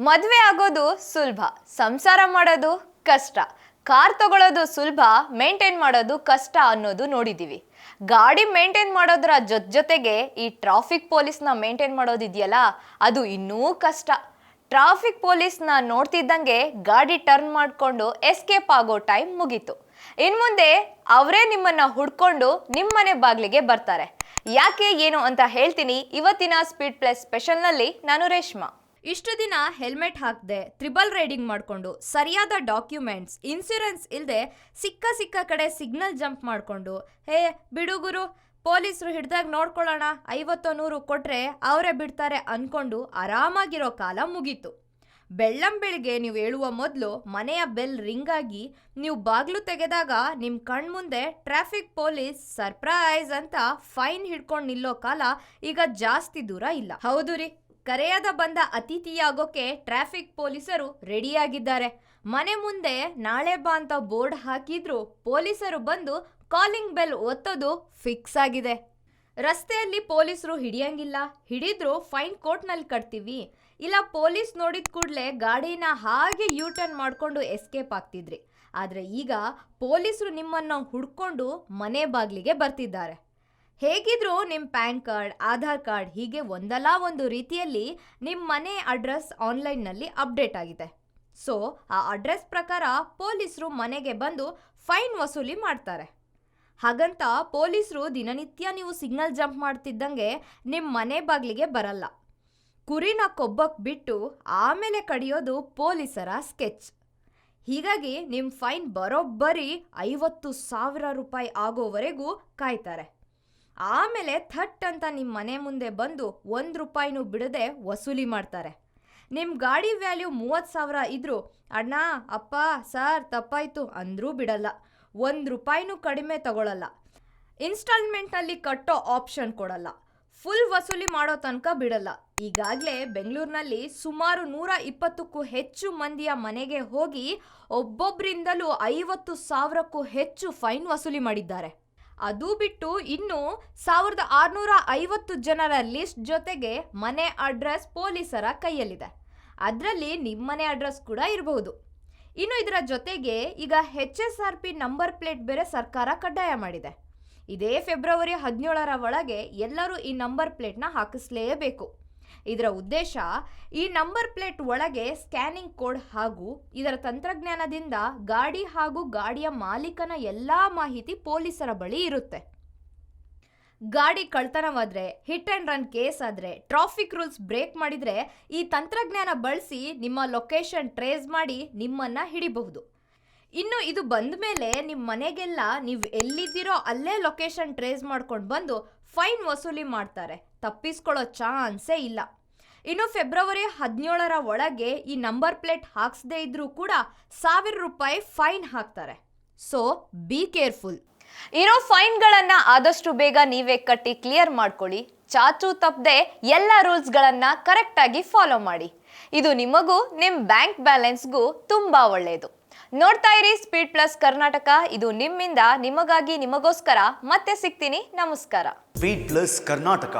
ಮದುವೆ ಆಗೋದು ಸುಲಭ, ಸಂಸಾರ ಮಾಡೋದು ಕಷ್ಟ. ಕಾರ್ ತಗೊಳ್ಳೋದು ಸುಲಭ, ಮೇಂಟೈನ್ ಮಾಡೋದು ಕಷ್ಟ ಅನ್ನೋದು ನೋಡಿದೀವಿ. ಗಾಡಿ ಮೇಂಟೈನ್ ಮಾಡೋದ್ರ ಜೊತೆಗೆ ಈ ಟ್ರಾಫಿಕ್ ಪೊಲೀಸ್ನ ಮೇಂಟೈನ್ ಮಾಡೋದಿದೆಯಲ್ಲ, ಅದು ಇನ್ನೂ ಕಷ್ಟ. ಟ್ರಾಫಿಕ್ ಪೊಲೀಸ್ನ ನೋಡ್ತಿದ್ದಂಗೆ ಗಾಡಿ ಟರ್ನ್ ಮಾಡಿಕೊಂಡು ಎಸ್ಕೇಪ್ ಆಗೋ ಟೈಮ್ ಮುಗೀತು. ಇನ್ಮುಂದೆ ಅವರೇ ನಿಮ್ಮನ್ನ ಹುಡ್ಕೊಂಡು ನಿಮ್ಮನೆ ಬಾಗ್ಲಿಗೆ ಬರ್ತಾರೆ. ಯಾಕೆ ಏನು ಅಂತ ಹೇಳ್ತೀನಿ ಇವತ್ತಿನ ಸ್ಪೀಡ್ ಪ್ಲಸ್ ಸ್ಪೆಷಲ್ನಲ್ಲಿ. ನಾನು ರೇಷ್ಮಾ. ಇಷ್ಟು ದಿನ ಹೆಲ್ಮೆಟ್ ಹಾಕದೆ ತ್ರಿಬಲ್ ರೈಡಿಂಗ್ ಮಾಡಿಕೊಂಡು, ಸರಿಯಾದ ಡಾಕ್ಯುಮೆಂಟ್ಸ್, ಇನ್ಶೂರೆನ್ಸ್ ಇಲ್ಲದೆ ಸಿಕ್ಕ ಕಡೆ ಸಿಗ್ನಲ್ ಜಂಪ್ ಮಾಡಿಕೊಂಡು, ಹೇ ಬಿಡುಗುರು ಪೊಲೀಸರು ಹಿಡ್ದಾಗ ನೋಡ್ಕೊಳ್ಳೋಣ, 50-100 ಕೊಟ್ರೆ ಅವರೇ ಬಿಡ್ತಾರೆ ಅನ್ಕೊಂಡು ಆರಾಮಾಗಿರೋ ಕಾಲ ಮುಗೀತು. ಬೆಳ್ಳಂಬೆಳಿಗ್ಗೆ ನೀವು ಹೇಳುವ ಮೊದಲು ಮನೆಯ ಬೆಲ್ ರಿಂಗ್ ಆಗಿ ನೀವು ಬಾಗ್ಲು ತೆಗೆದಾಗ ನಿಮ್ಮ ಕಣ್ಮುಂದೆ ಟ್ರಾಫಿಕ್ ಪೊಲೀಸ್ ಸರ್ಪ್ರೈಸ್ ಅಂತ ಫೈನ್ ಹಿಡ್ಕೊಂಡು ನಿಲ್ಲೋ ಕಾಲ ಈಗ ಜಾಸ್ತಿ ದೂರ ಇಲ್ಲ. ಹೌದು ರೀ, ಕರೆಯದ ಬಂದ ಅತಿಥಿಯಾಗೋಕೆ ಟ್ರಾಫಿಕ್ ಪೊಲೀಸರು ರೆಡಿಯಾಗಿದ್ದಾರೆ. ಮನೆ ಮುಂದೆ ನಾಳೆ ಬಾ ಅಂತ ಬೋರ್ಡ್ ಹಾಕಿದ್ರು ಪೊಲೀಸರು ಬಂದು ಕಾಲಿಂಗ್ ಬೆಲ್ ಒತ್ತೋದು ಫಿಕ್ಸ್ ಆಗಿದೆ. ರಸ್ತೆಯಲ್ಲಿ ಪೊಲೀಸರು ಹಿಡಿಯಂಗಿಲ್ಲ, ಹಿಡಿದ್ರು ಫೈನ್ ಕೋರ್ಟ್ನಲ್ಲಿ ಕಟ್ತೀವಿ. ಇಲ್ಲ ಪೊಲೀಸ್ ನೋಡಿದ ಕೂಡಲೇ ಗಾಡಿನ ಹಾಗೆ ಯೂಟರ್ನ್ ಮಾಡಿಕೊಂಡು ಎಸ್ಕೇಪ್ ಆಗ್ತಿದ್ರಿ. ಆದರೆ ಈಗ ಪೊಲೀಸರು ನಿಮ್ಮನ್ನು ಹುಡ್ಕೊಂಡು ಮನೆ ಬಾಗಿಲಿಗೆ ಬರ್ತಿದ್ದಾರೆ. ಹೇಗಿದ್ರು ನಿಮ್ಮ ಪ್ಯಾನ್ ಕಾರ್ಡ್, ಆಧಾರ್ ಕಾರ್ಡ್ ಹೀಗೆ ಒಂದಲ್ಲ ಒಂದು ರೀತಿಯಲ್ಲಿ ನಿಮ್ಮ ಮನೆ ಅಡ್ರೆಸ್ ಆನ್ಲೈನ್ನಲ್ಲಿ ಅಪ್ಡೇಟ್ ಆಗಿದೆ. ಸೊ ಆ ಅಡ್ರೆಸ್ ಪ್ರಕಾರ ಪೊಲೀಸರು ಮನೆಗೆ ಬಂದು ಫೈನ್ ವಸೂಲಿ ಮಾಡ್ತಾರೆ. ಹಾಗಂತ ಪೊಲೀಸರು ದಿನನಿತ್ಯ ನೀವು ಸಿಗ್ನಲ್ ಜಂಪ್ ಮಾಡ್ತಿದ್ದಂಗೆ ನಿಮ್ಮ ಮನೆ ಬಾಗಿಲಿಗೆ ಬರಲ್ಲ. ಕುರಿನ ಕೊಬ್ಬಕ್ಕೆ ಬಿಟ್ಟು ಆಮೇಲೆ ಕಡಿಯೋದು ಪೊಲೀಸರ ಸ್ಕೆಚ್. ಹೀಗಾಗಿ ನಿಮ್ಮ ಫೈನ್ ಬರೋಬ್ಬರಿ 50,000 ರೂಪಾಯಿ ಆಗೋವರೆಗೂ ಕಾಯ್ತಾರೆ. ಆಮೇಲೆ ಥಟ್ ಅಂತ ನಿಮ್ಮ ಮನೆ ಮುಂದೆ ಬಂದು 1 ರೂಪಾಯಿನೂ ಬಿಡದೆ ವಸೂಲಿ ಮಾಡ್ತಾರೆ. ನಿಮ್ಮ ಗಾಡಿ ವ್ಯಾಲ್ಯೂ 30,000 ಇದ್ರೂ ಅಣ್ಣ, ಅಪ್ಪ, ಸರ್ ತಪ್ಪಾಯ್ತು ಅಂದ್ರೂ ಬಿಡಲ್ಲ. 1 ರೂಪಾಯಿನೂ ಕಡಿಮೆ ತಗೊಳ್ಳಲ್ಲ. ಇನ್ಸ್ಟಾಲ್ಮೆಂಟ್ನಲ್ಲಿ ಕಟ್ಟೋ ಆಪ್ಷನ್ ಕೊಡಲ್ಲ. ಫುಲ್ ವಸೂಲಿ ಮಾಡೋ ತನಕ ಬಿಡಲ್ಲ. ಈಗಾಗಲೇ ಬೆಂಗಳೂರಿನಲ್ಲಿ ಸುಮಾರು 120ಕ್ಕೂ ಹೆಚ್ಚು ಮಂದಿಯ ಮನೆಗೆ ಹೋಗಿ ಒಬ್ಬೊಬ್ಬರಿಂದಲೂ 50,000ಕ್ಕೂ ಹೆಚ್ಚು ಫೈನ್ ವಸೂಲಿ ಮಾಡಿದ್ದಾರೆ. ಅದು ಬಿಟ್ಟು ಇನ್ನು 1,650 ಜನರ ಲಿಸ್ಟ್ ಜೊತೆಗೆ ಮನೆ ಅಡ್ರೆಸ್ ಪೊಲೀಸರ ಕೈಯಲ್ಲಿದೆ. ಅದರಲ್ಲಿ ನಿಮ್ಮನೆ ಅಡ್ರೆಸ್ ಕೂಡ ಇರಬಹುದು. ಇನ್ನು ಇದರ ಜೊತೆಗೆ ಈಗ HSRP ನಂಬರ್ ಪ್ಲೇಟ್ ಬೇರೆ ಸರ್ಕಾರ ಕಡ್ಡಾಯ ಮಾಡಿದೆ. ಇದೇ ಫೆಬ್ರವರಿ 17ರ ಒಳಗೆ ಎಲ್ಲರೂ ಈ ನಂಬರ್ ಪ್ಲೇಟ್ನ ಹಾಕಿಸ್ಲೇಬೇಕು. ಇದರ ಉದ್ದೇಶ ಈ ನಂಬರ್ ಪ್ಲೇಟ್ ಒಳಗೆ ಸ್ಕ್ಯಾನಿಂಗ್ ಕೋಡ್ ಹಾಗೂ ಇದರ ತಂತ್ರಜ್ಞಾನದಿಂದ ಗಾಡಿ ಹಾಗೂ ಗಾಡಿಯ ಮಾಲೀಕನ ಎಲ್ಲಾ ಮಾಹಿತಿ ಪೊಲೀಸರ ಬಳಿ ಇರುತ್ತೆ. ಗಾಡಿ ಕಳ್ತನವಾದ್ರೆ, ಹಿಟ್ ಅಂಡ್ ರನ್ ಕೇಸ್ ಆದ್ರೆ, ಟ್ರಾಫಿಕ್ ರೂಲ್ಸ್ ಬ್ರೇಕ್ ಮಾಡಿದ್ರೆ ಈ ತಂತ್ರಜ್ಞಾನ ಬಳಸಿ ನಿಮ್ಮ ಲೊಕೇಶನ್ ಟ್ರೇಸ್ ಮಾಡಿ ನಿಮ್ಮನ್ನ ಹಿಡಿಬಹುದು. ಇನ್ನು ಇದು ಬಂದ ಮೇಲೆ ನಿಮ್ಮ ಮನೆಗೆಲ್ಲ ನೀವು ಎಲ್ಲಿದ್ದೀರೋ ಅಲ್ಲೇ ಲೊಕೇಶನ್ ಟ್ರೇಸ್ ಮಾಡ್ಕೊಂಡು ಬಂದು ಫೈನ್ ವಸೂಲಿ ಮಾಡ್ತಾರೆ. ತಪ್ಪಿಸ್ಕೊಳ್ಳೋ ಚಾನ್ಸೇ ಇಲ್ಲ. ಇನ್ನು ಫೆಬ್ರವರಿ 17ರ ಒಳಗೆ ಈ ನಂಬರ್ ಪ್ಲೇಟ್ ಹಾಕ್ಸದೇ ಇದ್ರೂ ಕೂಡ 1,000 ರೂಪಾಯಿ ಫೈನ್ ಹಾಕ್ತಾರೆ. So be careful. ಇರೋ ಫೈನ್ಗಳನ್ನ ಆದಷ್ಟು ಬೇಗ ನೀವೇ ಕಟ್ಟಿ ಕ್ಲಿಯರ್ ಮಾಡ್ಕೊಳ್ಳಿ. ಚಾಚು ತಪ್ಪದೆ ಎಲ್ಲ ರೂಲ್ಸ್ಗಳನ್ನ ಕರೆಕ್ಟಾಗಿ ಫಾಲೋ ಮಾಡಿ. ಇದು ನಿಮಗೂ ನಿಮ್ಮ ಬ್ಯಾಂಕ್ ಬ್ಯಾಲೆನ್ಸ್ಗೂ ತುಂಬಾ ಒಳ್ಳೆಯದು. ನೋಡ್ತಾ ಇರಿ ಸ್ಪೀಡ್ ಪ್ಲಸ್ ಕರ್ನಾಟಕ. ಇದು ನಿಮ್ಮಿಂದ ನಿಮಗಾಗಿ ನಿಮಗೋಸ್ಕರ. ಮತ್ತೆ ಸಿಗ್ತೀನಿ. ನಮಸ್ಕಾರ. Speed plus Karnataka.